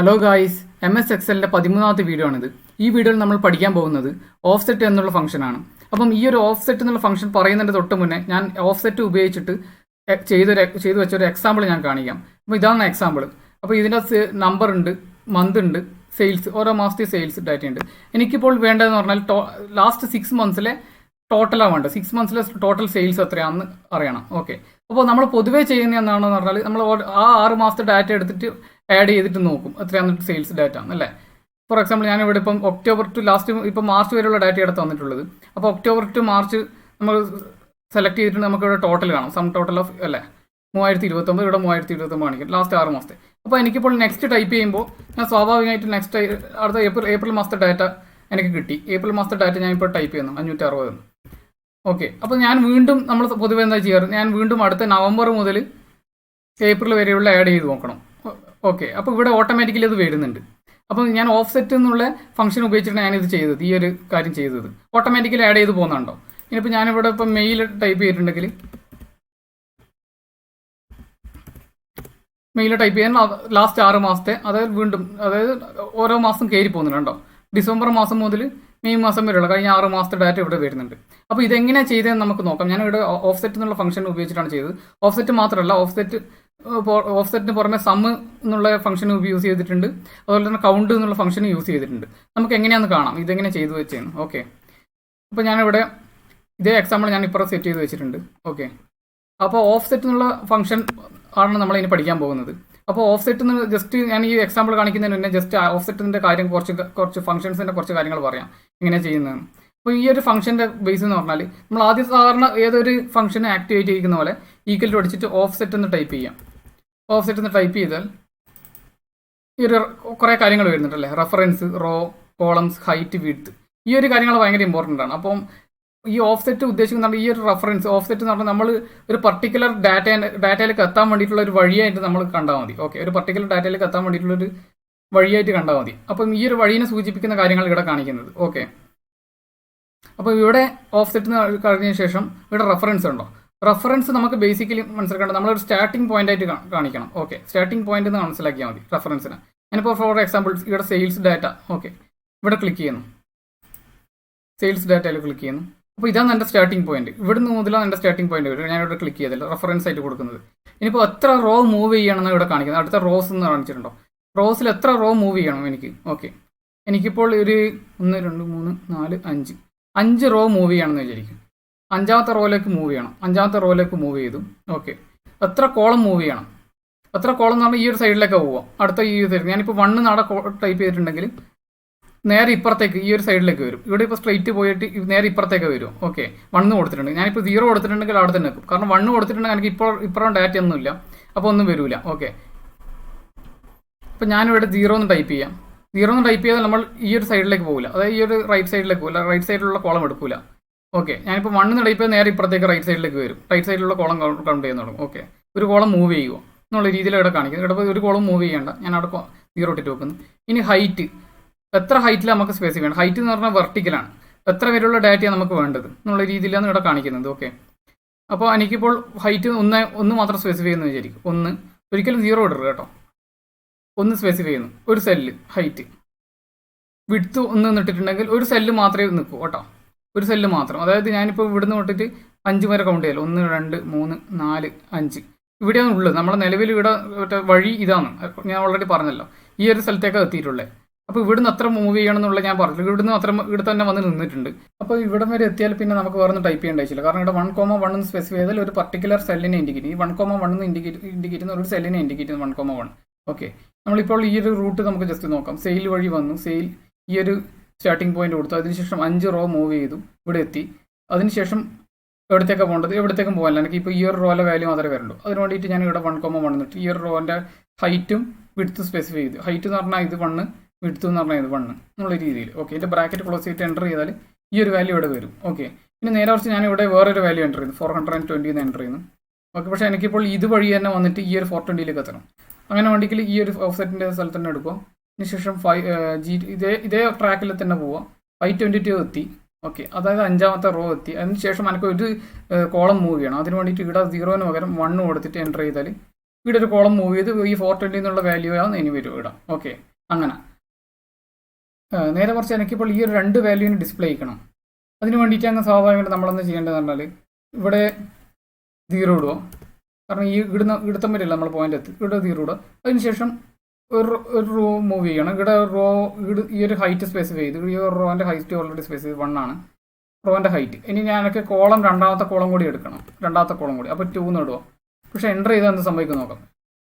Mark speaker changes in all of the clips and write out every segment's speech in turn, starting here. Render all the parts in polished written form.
Speaker 1: Hello guys, MS Excelന്റെ 13ാമത്തെ video ആണിത്. ഈ വീഡിയോയിൽ നമ്മൾ പഠിക്കാൻ പോകുന്നത് ഓഫ്സെറ്റ് എന്നുള്ള ഫംഗ്ഷനാണ്. അപ്പം ഈ ഒരു ഓഫ്സെറ്റ് എന്നുള്ള ഫംഗ്ഷൻ പറയുന്നതിൻ്റെ തൊട്ട് മുന്നേ ഞാൻ ഓഫ്സെറ്റ് ഉപയോഗിച്ചിട്ട് ചെയ്തു വെച്ച ഒരു എക്സാമ്പിൾ ഞാൻ കാണിക്കാം. അപ്പോൾ ഇതാണ് എക്സാമ്പിൾ. അപ്പോൾ ഇതിൻ്റെ നമ്പർ ഉണ്ട്, മന്ത് ഉണ്ട്, സെയിൽസ്, ഓരോ മാസത്തെ സെയിൽസ് ഡാറ്റ ഉണ്ട്. എനിക്കിപ്പോൾ വേണ്ടതെന്ന് പറഞ്ഞാൽ ലാസ്റ്റ് 6 മന്ത്സിലെ ടോട്ടലാണ് വേണ്ടത്. 6 മന്ത്സിലെ ടോട്ടൽ സെയിൽസ് എത്രയാണെന്ന് അറിയണം. ഓക്കെ, അപ്പോൾ നമ്മൾ പൊതുവേ ചെയ്യുന്ന എന്താണെന്ന് പറഞ്ഞാൽ നമ്മൾ ആ 6 മാസത്തെ ഡാറ്റ എടുത്തിട്ട് ആഡ് ചെയ്തിട്ട് നോക്കും എത്രയാണെന്നിട്ട് സെയിൽസ് ഡാറ്റ അല്ലേ. ഫോർ എക്സാമ്പിൾ ഞാനിവിടെ ഇപ്പം ഒക്ടോബർ ടു ലാസ്റ്റ് ഇപ്പം മാർച്ച് വരെയുള്ള ഡാറ്റ എടുത്ത് തന്നിട്ടുള്ളത്. അപ്പോൾ ഒക്ടോബർ ടു മാർച്ച് നമ്മൾ സെലക്ട് ചെയ്തിട്ട് നമുക്കിവിടെ ടോട്ടൽ കാണാം. സം ടോട്ടൽ ഓഫ് അല്ലേ 3029, ഇവിടെ 3029 കാണിക്കും ലാസ്റ്റ് 6 മാസത്തെ. അപ്പോൾ എനിക്കിപ്പോൾ നെക്സ്റ്റ് ടൈപ്പ് ചെയ്യുമ്പോൾ ഞാൻ സ്വാഭാവികമായിട്ട് നെക്സ്റ്റ് അടുത്ത ഏപ്രിൽ മാസത്തെ ഡാറ്റ എനിക്ക് കിട്ടി. ഏപ്രിൽ മാസത്തെ ഡാറ്റ ഞാൻ ഇപ്പോൾ ടൈപ്പ് ചെയ്യുന്നു 560. ഓക്കെ, അപ്പോൾ ഞാൻ വീണ്ടും നമ്മൾ പൊതുവെ എന്താ ചെയ്യാറ്, ഞാൻ വീണ്ടും അടുത്ത നവംബർ മുതൽ ഏപ്രിൽ വരെയുള്ള ആഡ് ചെയ്ത് നോക്കണം. ഓക്കെ, അപ്പോൾ ഇവിടെ ഓട്ടോമാറ്റിക്കലി അത് വരുന്നുണ്ട്. അപ്പോൾ ഞാൻ ഓഫ്സെറ്റ് എന്നുള്ള ഫംഗ്ഷൻ ഉപയോഗിച്ചിട്ടാണ് ഞാനിത് ചെയ്തത്, ഈ ഒരു കാര്യം ചെയ്തത്. ഓട്ടോമാറ്റിക്കലി ആഡ് ചെയ്ത് പോകുന്നുണ്ടോ. ഇനിയിപ്പോൾ ഞാനിവിടെ ഇപ്പം മെയിൽ ടൈപ്പ് ചെയ്തിട്ടുണ്ടെങ്കിൽ മെയിൽ ടൈപ്പ് ചെയ്യാൻ ലാസ്റ്റ് 6 മാസത്തെ, അതായത് ഓരോ മാസം കയറി പോകുന്നുണ്ടോ. ഡിസംബർ മാസം മുതൽ മെയ് മാസം വരെയുള്ള കഴിഞ്ഞ 6 മാസത്തെ ഡാറ്റ ഇവിടെ വരുന്നുണ്ട്. അപ്പോൾ ഇതെങ്ങനെയാണ് ചെയ്തതെന്ന് നമുക്ക് നോക്കാം. ഞാനിവിടെ ഓഫ്സെറ്റ് എന്നുള്ള ഫംഗ്ഷൻ ഉപയോഗിച്ചിട്ടാണ് ചെയ്തത്. ഓഫ്സെറ്റ് മാത്രമല്ല, ഓഫ്സെറ്റിന് പുറമെ സം എന്നുള്ള ഫംഗ്ഷൻ യൂസ് ചെയ്തിട്ടുണ്ട്, അതുപോലെ തന്നെ കൗണ്ട് എന്നുള്ള ഫംഗ്ഷൻ യൂസ് ചെയ്തിട്ടുണ്ട്. നമുക്ക് എങ്ങനെയാണെന്ന് കാണാം ഇതെങ്ങനെ ചെയ്തു വെച്ചേന്ന്. ഓക്കെ, അപ്പോൾ ഞാനിവിടെ ഇതേ എക്സാമ്പിൾ ഞാൻ ഇപ്പോൾ സെറ്റ് ചെയ്ത് വെച്ചിട്ടുണ്ട്. ഓക്കെ, അപ്പോൾ ഓഫ്സെറ്റ് എന്നുള്ള ഫംഗ്ഷൻ ആണ് നമ്മൾ ഇനി പഠിക്കാൻ പോകുന്നത്. അപ്പോൾ ഓഫ്സെറ്റ് എന്ന് ജസ്റ്റ് ഞാൻ ഈ എക്സാമ്പിൾ കാണിക്കുന്നതിന് മുന്നേ ജസ്റ്റ് ഓഫ്സെറ്റിൻ്റെ കാര്യം കുറച്ച് ഫംഗ്ഷൻസിൻ്റെ കുറച്ച് കാര്യങ്ങൾ പറയാം എങ്ങനെയാണ് ചെയ്യുന്നതെന്ന്. അപ്പോൾ ഈ ഒരു ഫംഗ്ഷൻ്റെ ബേസ് എന്ന് പറഞ്ഞാൽ നമ്മൾ ആദ്യം സാധാരണ ഏതൊരു ഫംഗ്ഷനെ ആക്ടിവേറ്റ് ചെയ്യുന്ന പോലെ ഈക്വൽ ടു അടിച്ചിട്ട് ഓഫ്സെറ്റ് എന്ന് ടൈപ്പ് ചെയ്യാം. ഓഫ്സെറ്റ് എന്ന് ടൈപ്പ് ചെയ്താൽ ഈ ഒരു കുറേ കാര്യങ്ങൾ വരുന്നുണ്ടല്ലേ, reference, row, columns, height, width. ഈ ഒരു കാര്യങ്ങൾ ഭയങ്കര ഇമ്പോർട്ടൻ്റ് ആണ്. അപ്പം ഈ ഓഫ്സെറ്റ് ഉദ്ദേശിക്കുന്ന ഈ ഒരു റെഫറൻസ് ഓഫ്സെറ്റ് എന്ന് പറഞ്ഞാൽ നമ്മൾ ഒരു പർട്ടിക്കുലർ ഡാറ്റയിലേക്ക് എത്താൻ വേണ്ടിയിട്ടുള്ള ഒരു വഴിയായിട്ട് നമ്മൾ കണ്ടാൽ മതി. ഓക്കെ, ഒരു പർട്ടിക്കുലർ ഡാറ്റയിലേക്ക് എത്താൻ വേണ്ടിയിട്ടുള്ളൊരു വഴിയായിട്ട് കണ്ടാൽ മതി. അപ്പം ഈ ഒരു വഴിയെ സൂചിപ്പിക്കുന്ന കാര്യങ്ങൾ ഇവിടെ കാണിക്കുന്നത്. ഓക്കെ, അപ്പോൾ ഇവിടെ ഓഫ്സെറ്റ് കഴിഞ്ഞ ശേഷം ഇവിടെ റെഫറൻസ് ഉണ്ടോ. റെഫറൻസ് നമുക്ക് ബേസിക്കലി മനസ്സിലാക്കേണ്ടത് നമ്മളൊരു സ്റ്റാർട്ടിംഗ് പോയിന്റ് ആയിട്ട് കാണിക്കണം. ഓക്കെ, സ്റ്റാർട്ടിംഗ് പോയിന്റ് എന്ന് മനസ്സിലാക്കിയാൽ മതി റെഫറൻസിന്. ഞാനിപ്പോൾ ഫോർ എക്സാമ്പിൾ ഇവിടെ സെയിൽസ് ഡാറ്റ, ഓക്കെ, ഇവിടെ ക്ലിക്ക് ചെയ്യുന്നു, സെയിൽസ് ഡാറ്റയിൽ ക്ലിക്ക് ചെയ്യുന്നു. അപ്പോൾ ഇതാണ് എൻ്റെ സ്റ്റാർട്ടിംഗ് പോയിന്റ്. ഇവിടുന്ന് മുതലാണ് എൻ്റെ സ്റ്റാർട്ടിംഗ് പോയിന്റ് വരും. ഞാനിവിടെ ക്ലിക്ക് ചെയ്തില്ല, റെഫറൻസ് ആയിട്ട് കൊടുക്കുന്നത്. ഇനിയിപ്പോൾ എത്ര റോ മൂവ് ചെയ്യണമെന്ന് ഇവിടെ കാണിക്കുന്നത്. അടുത്ത റോസ് എന്ന് കാണിച്ചിട്ടുണ്ടോ, റോസിൽ എത്ര റോ മൂവ് ചെയ്യണം എനിക്ക്. ഓക്കെ, എനിക്കിപ്പോൾ ഒരു 1 2 3 4 5 റോ മൂവ് ചെയ്യണമെന്ന് വിചാരിക്കും. 5ാമത്തെ റോയിലേക്ക് മൂവ് ചെയ്യണം. 5ാമത്തെ റോയിലേക്ക് മൂവ് ചെയ്തു. ഓക്കെ, എത്ര കോളം മൂവ് ചെയ്യണം. എത്ര കോളം എന്ന് പറഞ്ഞാൽ ഈ ഒരു സൈഡിലേക്ക് പോവാം. അടുത്ത ഈ സൈഡ് ഞാനിപ്പോൾ 1 നാടെ ടൈപ്പ് ചെയ്തിട്ടുണ്ടെങ്കിൽ നേരെ ഇപ്പുറത്തേക്ക് ഈ ഒരു സൈഡിലേക്ക് വരും. ഇവിടെ ഇപ്പോൾ സ്ട്രൈറ്റ് പോയിട്ട് നേരെ ഇപ്പുറത്തേക്ക് വരും. ഓക്കെ, 1 കൊടുത്തിട്ടുണ്ട്. ഞാനിപ്പോൾ 0 കൊടുത്തിട്ടുണ്ടെങ്കിൽ അവിടെ തന്നെ നിൽക്കും. കാരണം 1 കൊടുത്തിട്ടുണ്ടെങ്കിൽ എനിക്ക് ഇപ്പുറം ഡാറ്റ ഒന്നുമില്ല, അപ്പോൾ ഒന്നും വരില്ല. ഓക്കെ, അപ്പോൾ ഞാനിവിടെ 0 എന്ന് ടൈപ്പ് ചെയ്യാം. 0 എന്ന് ടൈപ്പ് ചെയ്താൽ നമ്മൾ ഈ ഒരു സൈഡിലേക്ക് പോകില്ല, അതായത് ഈ ഒരു റൈറ്റ് സൈഡിലേക്ക് പോകില്ല, റൈറ്റ് സൈഡിലുള്ള കോളം എടുക്കില്ല. ഓക്കെ, ഞാനിപ്പോൾ 1 എന്ന് ടൈപ്പ് ചെയ്താൽ നേരെ ഇപ്പുറത്തേക്ക് റൈറ്റ് സൈഡിലേക്ക് വരും. റൈറ്റ് സൈഡിലുള്ള കോളം കൗണ്ട് ചെയ്യുന്ന തുടങ്ങും. ഓക്കെ, ഒരു കോളം മൂവ് ചെയ്യുമോ എന്നുള്ള രീതിയിൽ ഇവിടെ കാണിക്കുന്നത്. ഇവിടെ ഒരു കോളം മൂവ് ചെയ്യേണ്ട, ഞാൻ അവിടെ 0 ഇട്ടിട്ട് വെക്കുന്നു. ഇനി ഹൈറ്റ്, എത്ര ഹൈറ്റിൽ നമുക്ക് സ്പെസിഫൈ ചെയ്യണം. ഹൈറ്റ് എന്ന് പറഞ്ഞാൽ വെർട്ടിക്കലാണ്, എത്ര വരെയുള്ള ഡാറ്റയാണ് നമുക്ക് വേണ്ടത് എന്നുള്ള രീതിയിലാണ് ഇവിടെ കാണിക്കുന്നത്. ഓക്കെ, അപ്പോൾ എനിക്കിപ്പോൾ ഹൈറ്റ് ഒന്ന് മാത്രം സ്പെസിഫൈ ചെയ്യുന്നു വിചാരിക്കും. 1, ഒരിക്കലും 0 ഇടരുത് കേട്ടോ. 1 സ്പെസിഫൈ ചെയ്യുന്നു, ഒരു സെല്ല് ഹൈറ്റ്. വിഡ്ത്ത് 1 ഇട്ടിട്ടുണ്ടെങ്കിൽ ഒരു സെല്ല് മാത്രമേ നിൽക്കൂ കേട്ടോ, ഒരു സെല്ല് മാത്രം. അതായത് ഞാനിപ്പോൾ ഇവിടുന്ന് തൊട്ടിട്ട് 5 വരെ കൗണ്ട് ചെയ്യാലോ. 1 2 3 4 5 ഇവിടെയാണ് ഉള്ളത്. നമ്മുടെ നിലവിൽ ഇവിടെ വഴി ഇതാണ്, ഞാൻ ഓൾറെഡി പറഞ്ഞല്ലോ. ഈ ഒരു സ്ഥലത്തേക്കാണ് എത്തിയിട്ടുള്ളത്. അപ്പോൾ ഇവിടുന്ന് അത്ര മൂവ് ചെയ്യണം എന്നുള്ള ഞാൻ പറഞ്ഞു. ഇവിടെ തന്നെ വന്ന് നിന്നിട്ടുണ്ട്. അപ്പോൾ ഇവിടെ വരെ എത്തിയാൽ പിന്നെ നമുക്ക് വേറെ ടൈപ്പ് ചെയ്യേണ്ട ആവശ്യമില്ല. കാരണം ഇവിടെ 1,1 എന്ന് സ്പെസിഫൈ ചെയ്താൽ ഒരു പർട്ടിക്കുലർ സെല്ലിനെ ഇൻഡിക്കേറ്റ്, ഈ 1,1 എന്ന് ഇൻഡിക്കേറ്റ് ചെയ്യുന്ന ഒരു സെല്ലിനെ ഇൻഡിക്കേറ്റ് ചെയ്യുന്ന 1,1. ഓക്കെ, നമ്മളിപ്പോൾ ഈ ഒരു റൂട്ട് നമുക്ക് ജസ്റ്റ് നോക്കാം. സെയിൽ വഴി വന്നു, സെയിൽ ഈ ഒരു സ്റ്റാർട്ടിംഗ് പോയിന്റ് കൊടുത്തു. അതിനുശേഷം 5 റോ മൂവ് ചെയ്തു, ഇവിടെ എത്തി. അതിനുശേഷം എവിടത്തേക്കാണ് പോകേണ്ടത്, എവിടത്തേക്കും പോകാനില്ല. എനിക്ക് ഇപ്പോൾ ഈ ഒരു റോയിലെ വാല്യൂ മാത്രമേ വരുള്ളൂ. അതിന് വേണ്ടിയിട്ട് ഞാൻ ഇവിടെ 1,1 എന്നിട്ട് ഈ ഒരു റോൻ്റെ ഹൈറ്റും വിഡ്ത്ത് സ്പെസിഫൈ ചെയ്തു. ഹൈറ്റ് എന്ന് പറഞ്ഞാൽ ഇത് 1, വിഡ്ത്ത് എന്ന് പറഞ്ഞാൽ ഇത് 1 എന്നുള്ള രീതിയിൽ. ഓക്കെ, ഇതിൻ്റെ ബ്രാക്കറ്റ് ക്ലോസ് ചെയ്തിട്ട് എൻ്റർ ചെയ്താൽ ഈ ഒരു വാല്യൂ ഇവിടെ വരും. ഓക്കെ, പിന്നെ നേരെ കുറച്ച് ഞാൻ ഇവിടെ വേറൊരു വാല്യൂ എൻ്റർ ചെയ്യുന്നു, 420 എന്ന് എൻ്റർ ചെയ്യുന്നു. ഓക്കെ, പക്ഷേ എനിക്കിപ്പോൾ ഇതുവഴി തന്നെ വന്നിട്ട് ഈ ഒരു 420ലേക്ക് എത്തണം. അങ്ങനെ വേണ്ടിയെങ്കിൽ ഈ ഒരു ഓഫ്സെറ്റിൻ്റെ സ്ഥലത്ത് തന്നെ എടുക്കുക. അതിനുശേഷം ഇതേ ട്രാക്കിൽ തന്നെ പോവുക. 522 എത്തി. ഓക്കെ, അതായത് 5ാമത്തെ റോ എത്തി. അതിനുശേഷം എനിക്ക് ഒരു കോളം മൂവ് ചെയ്യണം. അതിന് വേണ്ടിയിട്ട് ഇവിടെ 0ന് പകരം 1 കൊടുത്തിട്ട് എൻ്റർ ചെയ്താൽ ഇവിടെ ഒരു കോളം മൂവ് ചെയ്ത് ഈ 420 എന്നുള്ള വാല്യൂ ആണ് ഇനി വരും ഇവിടെ. ഓക്കെ, അങ്ങനെ. നേരെ കുറച്ച് എനിക്കിപ്പോൾ ഈ ഒരു 2 വാല്യൂവിന് ഡിസ്പ്ലേ ചെയ്യണം. അതിന് വേണ്ടിയിട്ട് അങ്ങ് സ്വാഭാവികമായിട്ട് നമ്മളെന്താ ചെയ്യേണ്ടതെന്ന് പറഞ്ഞാൽ ഇവിടെ 0 ഇടുക. കാരണം ഈ ഇടുത്തം വരില്ല നമ്മൾ പോയിന്റ് എത്തി, ഇവിടെ 0 ഇടുക. അതിനുശേഷം ഒരു റോ മൂവ് ചെയ്യണം. ഇവിടെ റോ ഈ ഒരു ഹൈറ്റ് സ്പെസിഫൈ ചെയ്ത്, ഈ ഒരു റോൻ്റെ ഹൈറ്റ് ഓൾറെഡി സ്പെസിഫൈ 1 ആണ് റോൻ്റെ ഹൈറ്റ്. ഇനി ഞാനൊക്കെ കോളം രണ്ടാമത്തെ കോളം കൂടി എടുക്കണം, രണ്ടാമത്തെ കോളം കൂടി. അപ്പോൾ 2 എന്ന് ഇടുക. പക്ഷേ എൻ്റർ ചെയ്താൽ എന്ത് സംഭവിക്കും നോക്കാം.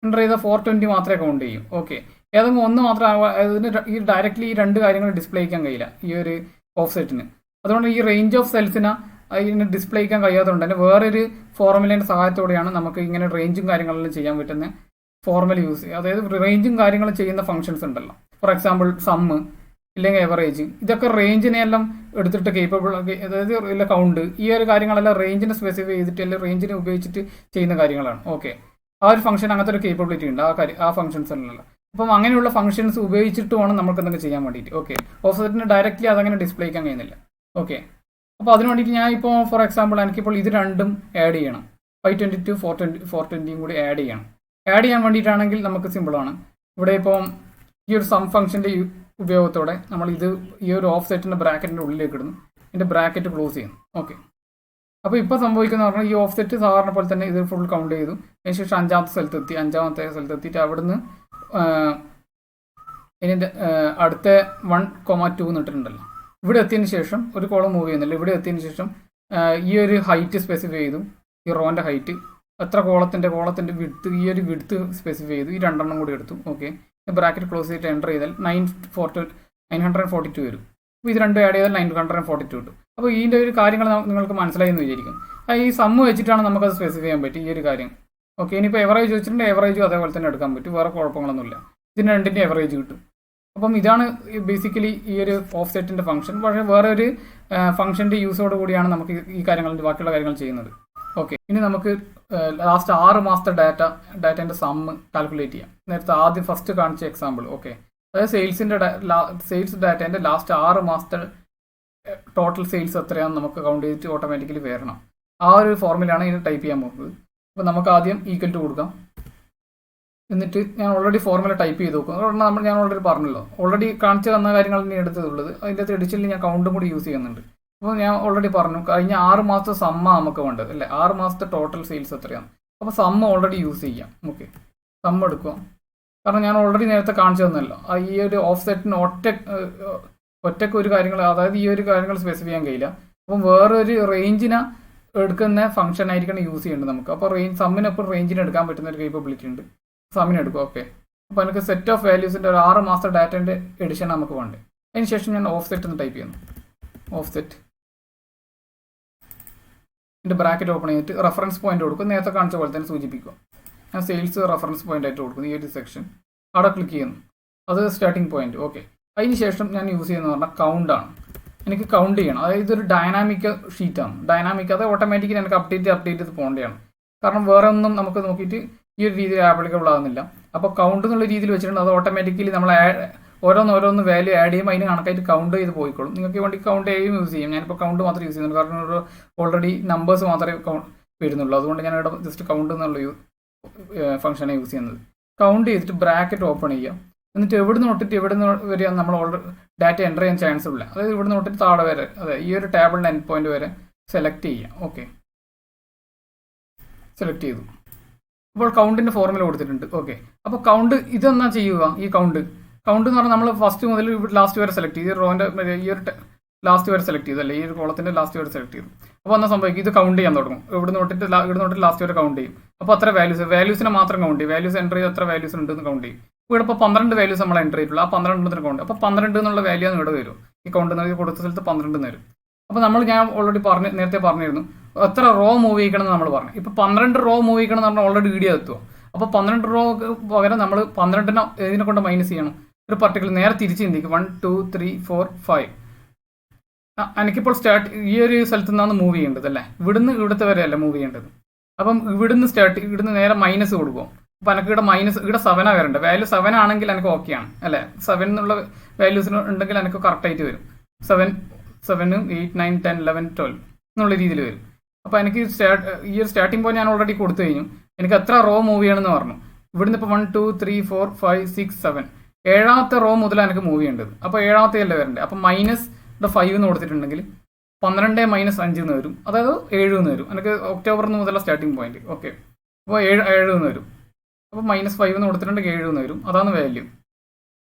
Speaker 1: എൻ്റർ ചെയ്താൽ 420 മാത്രമേ കൗണ്ട് ചെയ്യും. ഓക്കെ, ഏതെങ്കിലും ഒന്ന് മാത്രം അതിന് ഈ ഡയറക്റ്റ്ലി ഈ 2 കാര്യങ്ങൾ ഡിസ്പ്ലേ ചെയ്യാൻ കഴിയില്ല ഈ ഒരു ഓഫ് സെറ്റിന്. അതുകൊണ്ട് ഈ റേഞ്ച് ഓഫ് സെൽസിന് അതിന് ഡിസ്പ്ലേ ചെയ്യാൻ കഴിയാത്തതുകൊണ്ട് തന്നെ വേറൊരു ഫോർമുലേൻ്റെ സഹായത്തോടെയാണ് നമുക്ക് ഇങ്ങനെ റേഞ്ചും കാര്യങ്ങളെല്ലാം ചെയ്യാൻ പറ്റുന്ന ഫോർമുല യൂസ് ചെയ്യുക. അതായത് റേഞ്ചും കാര്യങ്ങളും ചെയ്യുന്ന ഫംഗ്ഷൻസ് ഉണ്ടല്ലോ, ഫോർ എക്സാമ്പിൾ സമ്മ് ഇല്ലെങ്കിൽ എവറേജ്, ഇതൊക്കെ റേഞ്ചിനെല്ലാം എടുത്തിട്ട് കേപ്പബിൾ, അതായത് ഇല്ല കൗണ്ട്, ഈ ഒരു കാര്യങ്ങളെല്ലാം റേഞ്ചിനെ സ്പെസിഫൈ ചെയ്തിട്ട് അല്ലെങ്കിൽ റേഞ്ചിനെ ഉപയോഗിച്ചിട്ട് ചെയ്യുന്ന കാര്യങ്ങളാണ്. ഓക്കെ, ആ ഒരു ഫംഗ്ഷൻ അങ്ങനത്തെ ഒരു കേപ്പബിലിറ്റി ഉണ്ട് ആ ഫംഗ്ഷൻസിലുള്ള. അപ്പം അങ്ങനെയുള്ള ഫംഗ്ഷൻസ് ഉപയോഗിച്ചിട്ട് വേണം നമുക്ക് എന്തെങ്കിലും ചെയ്യാൻ വേണ്ടിയിട്ട്. ഓക്കെ, ഓഫ്സെറ്റിന് ഡയറക്റ്റ്ലി അതങ്ങനെ ഡിസ്പ്ലേ ചെയ്യാൻ കഴിയുന്നില്ല. ഓക്കെ, അപ്പോൾ അതിന് വേണ്ടിയിട്ട് ഞാൻ ഇപ്പോൾ ഫോർ എക്സാമ്പിൾ എനിക്കിപ്പോൾ ഇത് രണ്ടും ആഡ് ചെയ്യണം, 522 420 കൂടി ആഡ് ചെയ്യണം. ആഡ് ചെയ്യാൻ വേണ്ടിയിട്ടാണെങ്കിൽ നമുക്ക് സിമ്പിളാണ്. ഇവിടെ ഇപ്പോൾ ഈ ഒരു സം ഫംഗ്ഷൻ്റെ ഉപയോഗത്തോടെ നമ്മൾ ഈ ഒരു ഓഫ് സെറ്റിൻ്റെ ബ്രാക്കറ്റിൻ്റെ ഉള്ളിലേക്ക് ഇടുന്നു, ഇതിൻ്റെ ബ്രാക്കറ്റ് ക്ലോസ് ചെയ്യുന്നു. ഓക്കെ, അപ്പോൾ ഇപ്പോൾ സംഭവിക്കുന്ന പറഞ്ഞാൽ ഈ ഓഫ് സെറ്റ് സാധാരണ പോലെ തന്നെ ഇത് ഫുൾ കൗണ്ട് ചെയ്തു. അതിനുശേഷം അഞ്ചാമത്തെ സ്ഥലത്തെത്തിയിട്ട് അവിടുന്ന് ഇതിൻ്റെ അടുത്ത 1,2 എന്നിട്ടുണ്ടല്ലോ, ഇവിടെ എത്തിയതിന് ശേഷം ഒരു കോളം മൂവ് ചെയ്യുന്നില്ല. ഇവിടെ എത്തിയതിന് ശേഷം ഈ ഒരു ഹൈറ്റ് സ്പെസിഫൈ ചെയ്തു, ഈ റോൻ്റെ ഹൈറ്റ് എത്ര കോളത്തിൻ്റെ വിഡ്ത്ത്, ഈ ഒരു വിഡ്ത്ത് സ്പെസിഫൈ ചെയ്തു. ഈ 2 എണ്ണം കൂടി എടുത്തു. ഓക്കെ, ബ്രാക്കറ്റ് ക്ലോസ് ചെയ്തിട്ട് എൻ്റർ ചെയ്താൽ 942 വരും. അപ്പോൾ ഇത് 2 ആഡ് ചെയ്താൽ 942 കിട്ടും. അപ്പോൾ ഇതിൻ്റെ ഒരു കാര്യങ്ങൾ നിങ്ങൾക്ക് മനസ്സിലായി എന്ന് വിചാരിക്കും. ഈ സമ്മ് വെച്ചിട്ടാണ് നമുക്കത് സ്പെസിഫൈ ചെയ്യാൻ പറ്റും ഈ ഒരു കാര്യം. ഓക്കെ, ഇനിയിപ്പോൾ എവറേജ് വെച്ചിട്ടുണ്ട്, എവറേജും അതേപോലെ തന്നെ എടുക്കാൻ പറ്റും, വേറെ കുഴപ്പങ്ങളൊന്നുമില്ല. ഇതിന് 2ൻ്റെ എവറേജ് കിട്ടും. അപ്പം ഇതാണ് ബേസിക്കലി ഈ ഒരു ഓഫ് സെറ്റിൻ്റെ ഫംഗ്ഷൻ. പക്ഷേ വേറെ ഒരു ഫംഗ്ഷൻ്റെ യൂസോട് കൂടിയാണ് നമുക്ക് ഈ കാര്യങ്ങൾ ബാക്കിയുള്ള കാര്യങ്ങൾ ചെയ്യുന്നത്. ഓക്കെ, ഇനി നമുക്ക് ലാസ്റ്റ് 6 മാസത്തെ ഡാറ്റേൻ്റെ സമ്മ് കാൽക്കുലേറ്റ് ചെയ്യാം. നേരത്തെ ഫസ്റ്റ് കാണിച്ച എക്സാമ്പിൾ. ഓക്കെ, അതായത് സെയിൽസ് ഡാറ്റേൻ്റെ ലാസ്റ്റ് 6 മാസത്തെ ടോട്ടൽ സെയിൽസ് എത്രയാണെന്ന് നമുക്ക് കൗണ്ട് ചെയ്തിട്ട് ഓട്ടോമാറ്റിക്കലി വരണം. ആ ഒരു ഫോർമുലയാണ് ഇതിന് ടൈപ്പ് ചെയ്യാൻ പോകുന്നത്. അപ്പോൾ നമുക്ക് ആദ്യം ഈക്വൽ ടു കൊടുക്കാം. എന്നിട്ട് ഞാൻ ഓൾറെഡി ഫോർമുല ടൈപ്പ് ചെയ്ത് നോക്കും. അതുകൊണ്ട് ഞാൻ ഓൾറെഡി പറഞ്ഞല്ലോ, ഓൾറെഡി കാണിച്ചു തന്ന കാര്യങ്ങൾ തന്നെ എടുത്തതുള്ളത്. അതിൻ്റെ അകത്ത് എഡിഷനിൽ ഞാൻ കൗണ്ടും കൂടി യൂസ് ചെയ്യുന്നുണ്ട്. അപ്പോൾ ഞാൻ ഓൾറെഡി പറഞ്ഞു കഴിഞ്ഞ 6 മാസത്തെ സമ്മ നമുക്ക് വേണ്ടത് അല്ലേ, 6 മാസത്തെ ടോട്ടൽ സെയിൽസ് എത്രയാണ്. അപ്പോൾ സമ്മ ഓൾറെഡി യൂസ് ചെയ്യാം. ഓക്കെ, സമ്മ എടുക്കുക. കാരണം ഞാൻ ഓൾറെഡി നേരത്തെ കാണിച്ചു തന്നല്ലോ, ഈ ഒരു ഓഫ് സെറ്റിന് ഒറ്റയ്ക്ക് ഒരു കാര്യങ്ങൾ, അതായത് ഈ ഒരു കാര്യങ്ങൾ സ്പെസിഫൈ ചെയ്യാൻ കഴിയില്ല. അപ്പം വേറൊരു റേഞ്ചിനെ എടുക്കുന്ന ഫംഗ്ഷൻ ആയിരിക്കണം യൂസ് ചെയ്യേണ്ടത് നമുക്ക്. അപ്പോൾ സമ്മിനൊപ്പം റേഞ്ചിന് എടുക്കാൻ പറ്റുന്ന ഒരു കേപ്പബിലിറ്റി ഉണ്ട്. സമ്മിന് എടുക്കും. ഓക്കെ, അപ്പോൾ എനിക്ക് സെറ്റ് ഓഫ് വാല്യൂസിൻ്റെ ഒരു 6 മാസത്തെ ഡാറ്റേൻ്റെ എഡിഷൻ നമുക്ക് വേണ്ടത്. അതിന് ശേഷം ഞാൻ ഓഫ് സെറ്റ് എന്ന് ടൈപ്പ് ചെയ്യുന്നു. ഓഫ് സെറ്റ് ഇതിൻ്റെ ബ്രാക്കറ്റ് ഓപ്പൺ ചെയ്തിട്ട് റെഫറൻസ് പോയിന്റ് കൊടുക്കും. നേരത്തെ കാണിച്ച പോലെ തന്നെ സൂചിപ്പിക്കുക. ഞാൻ സെയിൽസ് റെഫറൻസ് പോയിന്റ് ആയിട്ട് കൊടുക്കുന്നു. ഈ ഒരു സെക്ഷൻ അവിടെ ക്ലിക്ക് ചെയ്യുന്നു, അത് സ്റ്റാർട്ടിംഗ് പോയിന്റ്. ഓക്കെ, അതിന് ശേഷം ഞാൻ യൂസ് ചെയ്യുന്നത് പറഞ്ഞാൽ കൗണ്ടാണ്. എനിക്ക് കൗണ്ട് ചെയ്യണം. അതായത് ഇതൊരു ഡൈനാമിക് ഷീറ്റാണ്. ഡൈനാമിക് അത് ഓട്ടോമാറ്റിക്കലി എനിക്ക് അപ്ഡേറ്റ് ചെയ്ത് പോകേണ്ടതാണ്. കാരണം വേറെ ഒന്നും നമുക്ക് നോക്കിയിട്ട് ഈ ഒരു രീതിയിൽ ആപ്ലിക്കബിൾ ആകുന്നില്ല. അപ്പോൾ കൗണ്ട് എന്നുള്ള രീതിയിൽ വെച്ചിട്ടുണ്ട്, അത് ഓട്ടോമാറ്റിക്കലി നമ്മൾ ഓരോന്ന് വാല്യൂ ആഡ് ചെയ്യുമ്പോൾ അതിന് കണക്കായിട്ട് കൗണ്ട് ചെയ്ത് പോയിക്കോളും. നിങ്ങൾക്ക് വേണ്ടി കൗണ്ട് ചെയ്യുകയും യൂസ് ചെയ്യും. ഞാനിപ്പോൾ കൗണ്ട് മാത്രമേ യൂസ് ചെയ്യുന്നുള്ളൂ, കാരണം ഒരു ഓൾറെഡി നമ്പേഴ്സ് മാത്രമേ വരുന്നുള്ളൂ. അതുകൊണ്ട് ഞാൻ ഇവിടെ ജസ്റ്റ് കൗണ്ട് എന്നുള്ള ഫംഗ്ഷനെ യൂസ് ചെയ്യുന്നത്. കൗണ്ട് ചെയ്തിട്ട് ബ്രാക്കറ്റ് ഓപ്പൺ ചെയ്യുക. എന്നിട്ട് എവിടുന്ന് തൊട്ടിട്ട് എവിടുന്ന് വരെ നമ്മൾ ഡാറ്റ എൻ്റർ ചെയ്യാൻ ചാൻസ് ഇല്ല. അതായത് ഇവിടുന്ന് തൊട്ടിട്ട് താഴെ വരെ, അതെ ഈ ഒരു ടേബിളിൻ്റെ എൻഡ് പോയിന്റ് വരെ സെലക്ട് ചെയ്യാം. ഓക്കെ, സെലക്ട് ചെയ്തു. അപ്പോൾ കൗണ്ടിൻ്റെ ഫോർമുല കൊടുത്തിട്ടുണ്ട്. ഓക്കെ, അപ്പോൾ കൗണ്ട് ഇതെന്നാ ചെയ്യുക. ഈ കൗണ്ട് എന്ന് പറഞ്ഞാൽ നമ്മൾ ഫസ്റ്റ് മുതൽ ലാസ്റ്റ് വരെ സെലക്ട് ചെയ്ത് റോൻ്റെ ഈ ഒരു ലാസ്റ്റ് വരെ സെലക്ട് ചെയ്തു, അല്ലേ ഈ ഒരു കോളത്തിൻ്റെ ലാസ്റ്റ് വരെ സെലക്ട് ചെയ്തു. അപ്പോൾ എന്നാൽ സംഭവിക്കും, ഇത് കൗണ്ട് ചെയ്യാൻ തുടങ്ങും. ഇവിടുന്ന് തൊട്ടിട്ട് ലാസ്റ്റ് വരെ കൗണ്ട് ചെയ്യും. അപ്പോൾ അത്ര വാല്യൂസിനെ മാത്രം കൗണ്ട് ചെയ്യും. വാല്യൂസ് എൻ്റർ ചെയ്ത് എത്ര വാല്യൂസ് ഉണ്ടെന്ന് കൗണ്ട് ചെയ്യും. ഇവിടെ ഇപ്പോൾ 12 വാല്യൂസ് നമ്മൾ എൻ്റർ ചെയ്തിട്ടുള്ളൂ. ആ 12 കൗണ്ട്, അപ്പോൾ 12 എന്നുള്ള വാല്യൂ ആണ് ഇവിടെ വരും. ഈ കൗണ്ട് കൊടുത്ത സ്ഥലത്ത് 12 വരും. അപ്പോൾ ഞാൻ ഓൾറെഡി നേരത്തെ പറഞ്ഞിരുന്നു എത്ര റോ മൂവ് ചെയ്യിക്കണം എന്ന് നമ്മൾ പറഞ്ഞു. ഇപ്പോൾ 12 റോ മൂവ് ചെയ്യിക്കണം എന്ന് പറഞ്ഞാൽ ഓൾറെഡി വീഡിയോ എത്തുമോ. അപ്പോൾ 12 റോ പകരം നമ്മൾ 12 ഇതിനെ കൊണ്ട് മൈനസ് ചെയ്യണം. ഒരു പർട്ടിക്കുലർ നേരെ തിരിച്ച് ചിന്തിക്കും. 1 2 3 4 5. എനിക്കിപ്പോൾ ഈ ഒരു സ്ഥലത്ത് നിന്നാണ് മൂവ് ചെയ്യേണ്ടത് അല്ലേ, ഇവിടുത്തെ വരെയല്ല മൂവ് ചെയ്യേണ്ടത്. അപ്പം ഇവിടുന്ന് നേരെ മൈനസ് കൊടുക്കും. അപ്പോൾ എനിക്ക് ഇവിടെ 7 വരേണ്ടത്. വാല്യൂ 7 ആണെങ്കിൽ എനിക്ക് ഓക്കെയാണ് അല്ലേ. 7 എന്നുള്ള വാല്യൂസിന് ഉണ്ടെങ്കിൽ എനിക്ക് കറക്റ്റായിട്ട് വരും. 7 8 9 10 11 12 എന്നുള്ള രീതിയിൽ വരും. അപ്പോൾ എനിക്ക് ഈ ഒരു സ്റ്റാർട്ടിംഗ് പോയിന്റ് ഞാൻ ഓൾറെഡി കൊടുത്തു കഴിഞ്ഞു. എനിക്ക് എത്ര റോ മൂവ് ചെയ്യണമെന്ന് പറഞ്ഞു. ഇവിടുന്ന് ഇപ്പോൾ 1 2 3 4 5 6 7 7ാമത്തെ റോ മുതൽ എനിക്ക് മൂവ് ചെയ്യേണ്ടത്. അപ്പോൾ 7ാമത്തെ അല്ലേ വരണ്ടേ. അപ്പം -5 എന്ന് കൊടുത്തിട്ടുണ്ടെങ്കിൽ 12 - 5 എന്ന് വരും, അതായത് 7 എന്ന് വരും. എനിക്ക് ഒക്ടോബർ മുതലുള്ള സ്റ്റാർട്ടിംഗ് പോയിന്റ്. ഓക്കെ, അപ്പോൾ 7 എന്ന് വരും. അപ്പോൾ -5 എന്ന് കൊടുത്തിട്ടുണ്ടെങ്കിൽ 7 എന്ന് വരും, അതാണ് വാല്യൂ.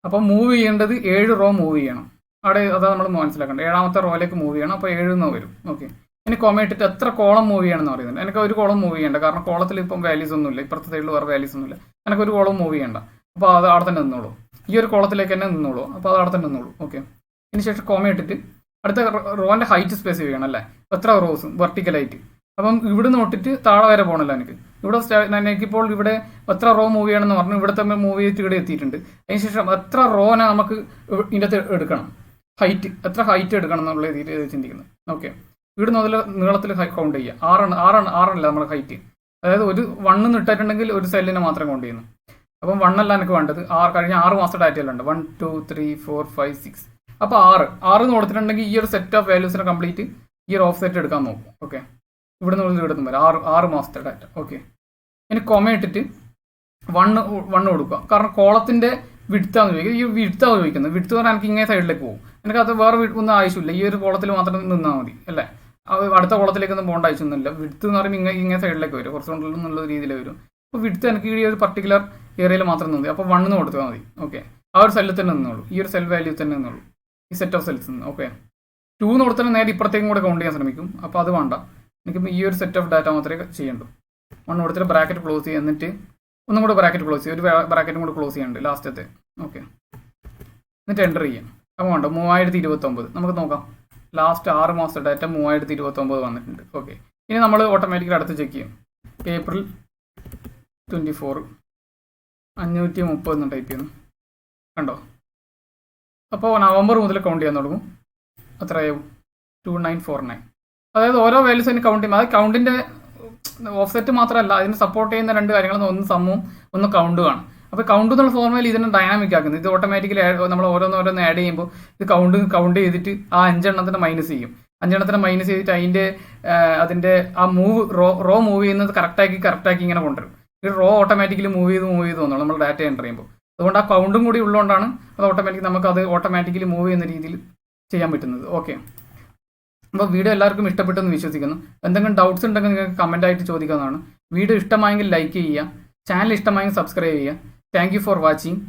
Speaker 1: അപ്പോൾ മൂവ് ചെയ്യേണ്ടത് 7 റോ മൂവ് ചെയ്യണം. അവിടെ അതാണ് നമ്മൾ മനസ്സിലാക്കേണ്ടത്. 7ാമത്തെ റോയിലേക്ക് മൂവ് ചെയ്യണം, അപ്പോൾ 7 എന്ന് വരും. ഓക്കെ, ഇനി കോമ ഇട്ടിട്ട് എത്ര കോളം മൂവ് ചെയ്യണമെന്ന് പറയുന്നുണ്ട്. എനിക്ക് ഒരു കോളം മൂവ് ചെയ്യേണ്ട, കാരണം കോളത്തിൽ ഇപ്പം വാല്യൂസ് ഒന്നുമില്ല, ഇപ്പുറത്തെ സൈഡിൽ വേറെ വാല്യൂസ് ഒന്നുമില്ല. എനിക്ക് ഒരു കോളം മൂവ് ചെയ്യേണ്ട, അപ്പോൾ അത് അവിടെ തന്നെ നിന്നോളൂ. ഈ ഒരു കോളത്തിലേക്ക് തന്നെ നിന്നോളൂ, അപ്പോൾ അത് അവിടെ തന്നെ നിന്നോളൂ. ഓക്കെ, ഇതിന് ശേഷം കോമ ഇട്ടിട്ട് അടുത്ത റോന്റെ ഹൈറ്റ് സ്പെസിഫൈ ചെയ്യണം അല്ലേ, എത്ര റോസും വെർട്ടിക്കലായിട്ട്. അപ്പം ഇവിടെ നോട്ടിട്ട് താഴെ വരെ പോകണല്ലോ എനിക്ക്. ഇവിടെ എനിക്കിപ്പോൾ ഇവിടെ എത്ര റോ മൂവ് ചെയ്യണമെന്ന് പറഞ്ഞു, ഇവിടെ തമ്മിൽ മൂവ് ചെയ്തിട്ട് ഇവിടെ എത്തിയിട്ടുണ്ട്. അതിനുശേഷം എത്ര റോനെ നമുക്ക് ഇതിൻ്റെ അകത്ത് എടുക്കണം, ഹൈറ്റ് എത്ര ഹൈറ്റ് എടുക്കണം എന്നുള്ള രീതിയിൽ ചിന്തിക്കുന്നത്. ഓക്കെ, ഇവിടെ മുതൽ നീളത്തിൽ കൗണ്ട് ചെയ്യുക. 6 നമ്മൾ ഹൈറ്റ്, അതായത് ഒരു 1 ഇട്ടിട്ടുണ്ടെങ്കിൽ ഒരു സെല്ലിനെ മാത്രം കൗണ്ട് ചെയ്യുന്നു. അപ്പം 1 അല്ല എനിക്ക് വേണ്ടത്, കഴിഞ്ഞ 6 മാസത്തെ ഡാറ്റയെല്ലാം ഉണ്ട്. 1 2 3 4 5 6. അപ്പോൾ 6 എന്ന് കൊടുത്തിട്ടുണ്ടെങ്കിൽ ഈ ഒരു സെറ്റ് ഓഫ് വാല്യൂസിനെ കംപ്ലീറ്റ് ഈ ഒരു ഓഫ് സെറ്റ് എടുക്കാൻ നോക്കും. ഓക്കെ, ഇവിടെ നിന്ന് ഇവിടെ നിന്ന് വരാം 6 മാസത്തെ ഡാറ്റ. ഓക്കെ, ഇനി കൊമ ഇട്ടിട്ട് 1 കൊടുക്കുക, കാരണം കോളത്തിന്റെ വിഡ്ത്താന്ന് ചോദിക്കുക. ഈ വിഡ്ത്താണ് ചോദിക്കുന്നത്. വിഡ്ത്ത് പറഞ്ഞാൽ എനിക്ക് ഇങ്ങനെ സൈഡിലേക്ക് പോകും, എനിക്കത് വേറെ ഒന്നും ആവശ്യമില്ല, ഈ ഒരു കോളത്തിൽ മാത്രം നിന്നാൽ മതി അല്ലേ. അടുത്ത കോളത്തിലേക്കൊന്നും പോകേണ്ട ആവശ്യമൊന്നുമില്ല. വിഡ്ത്ത് എന്ന് പറയുമ്പോൾ ഇങ്ങനെ സൈഡിലേക്ക് വരും, കുറച്ചുകൊണ്ടുള്ള എന്നുള്ള രീതിയിൽ വരും. അപ്പോൾ വിഡ്ത്ത് എനിക്ക് ഈ ഒരു പർട്ടിക്കുലർ ഏരിയയിൽ മാത്രം നിന്നത്, അപ്പോൾ 1 കൊടുത്താൽ മതി. ഓക്കെ, ആ ഒരു സെല്ലിൽ തന്നെ നിന്നോളൂ, ഈ ഒരു സെൽ വാല്യൂ തന്നെ നിന്നോളൂ, ഈ സെറ്റ് ഓഫ് സെൽസ് നിന്ന്. ഓക്കെ, 2 കൊടുത്താൽ നേരെ ഇപ്പുറത്തേക്കും കൂടെ കൗണ്ട് ചെയ്യാൻ ശ്രമിക്കും, അപ്പോൾ അത് വേണ്ട. എനിക്ക് ഈ ഒരു സെറ്റ് ഓഫ് ഡാറ്റ മാത്രമേ ചെയ്യണ്ടൂ. 1 കൊടുത്തിട്ട് ബ്രാക്കറ്റ് ക്ലോസ് ചെയ്യുക, എന്നിട്ട് ഒന്നും കൂടെ ബ്രാക്കറ്റ് ക്ലോസ് ചെയ്യുക, ഒരു ബ്രാക്കറ്റും കൂടെ ക്ലോസ് ചെയ്യാനുണ്ട് ലാസ്റ്റത്തെ. ഓക്കെ, എന്നിട്ട് എൻ്റർ ചെയ്യാം. അപ്പോൾ വേണ്ട 3029 നമുക്ക് നോക്കാം. ലാസ്റ്റ് 6 മാസത്തെ ഡാറ്റ 3029 വന്നിട്ടുണ്ട്. ഓക്കെ, ഇനി നമ്മൾ ഓട്ടോമാറ്റിക്കലി അടുത്ത് ചെക്ക് ചെയ്യും. ഏപ്രിൽ 24 530 എന്ന് ടൈപ്പ് ചെയ്യുന്നു, കണ്ടോ. അപ്പോൾ നവംബർ മുതൽ കൗണ്ട് ചെയ്യാൻ തുടങ്ങും. അത്രയാവും 2949. അതായത് ഓരോ വാല്യൂസ് അതിന് കൗണ്ട് ചെയ്യും. അത് കൗണ്ടിൻ്റെ ഓഫ് സെറ്റ് മാത്രമല്ല, അതിന് സപ്പോർട്ട് ചെയ്യുന്ന 2 കാര്യങ്ങൾ, ഒന്ന് സമ്മും ഒന്ന് കൗണ്ടുമാണ്. അപ്പോൾ കൗണ്ട് എന്നുള്ള ഫോർമുല ഇതിനെ ഡൈനാമിക് ആക്കുന്നത്. ഇത് ഓട്ടോമാറ്റിക്കലി നമ്മൾ ഓരോന്നോരോന്ന് ആഡ് ചെയ്യുമ്പോൾ ഇത് കൗണ്ട് ചെയ്തിട്ട് ആ 5 എണ്ണത്തിന് മൈനസ് ചെയ്യും. 5 എണ്ണത്തിന് മൈനസ് ചെയ്തിട്ട് അതിൻ്റെ ആ റോ മൂവ് ചെയ്യുന്നത് കറക്റ്റാക്കി ഇങ്ങനെ കൊണ്ടുവരും. ഈ റോ ഓട്ടോമാറ്റിക്കലി മൂവ് ചെയ്ത് തോന്നുന്നു നമ്മൾ ഡാറ്റ എൻ്റർ ചെയ്യുമ്പോൾ. അതുകൊണ്ട് ആ കൗണ്ടും കൂടി ഉള്ളതുകൊണ്ടാണ് അത് ഓട്ടോമാറ്റിക്കലി മൂവ് ചെയ്യുന്ന രീതിയിൽ ചെയ്യാൻ പറ്റുന്നത്. ഓക്കെ, അപ്പോൾ വീഡിയോ എല്ലാവർക്കും ഇഷ്ടപ്പെട്ടെന്ന് വിശ്വസിക്കുന്നു. എന്തെങ്കിലും ഡൗട്ട്സ് ഉണ്ടെങ്കിൽ നിങ്ങൾക്ക് കമൻ്റ് ആയിട്ട് ചോദിക്കാവുന്നതാണ്. വീഡിയോ ഇഷ്ടമായെങ്കിൽ ലൈക്ക് ചെയ്യുക, ചാനൽ ഇഷ്ടമായെങ്കിൽ സബ്സ്ക്രൈബ് ചെയ്യുക. Thank you for watching.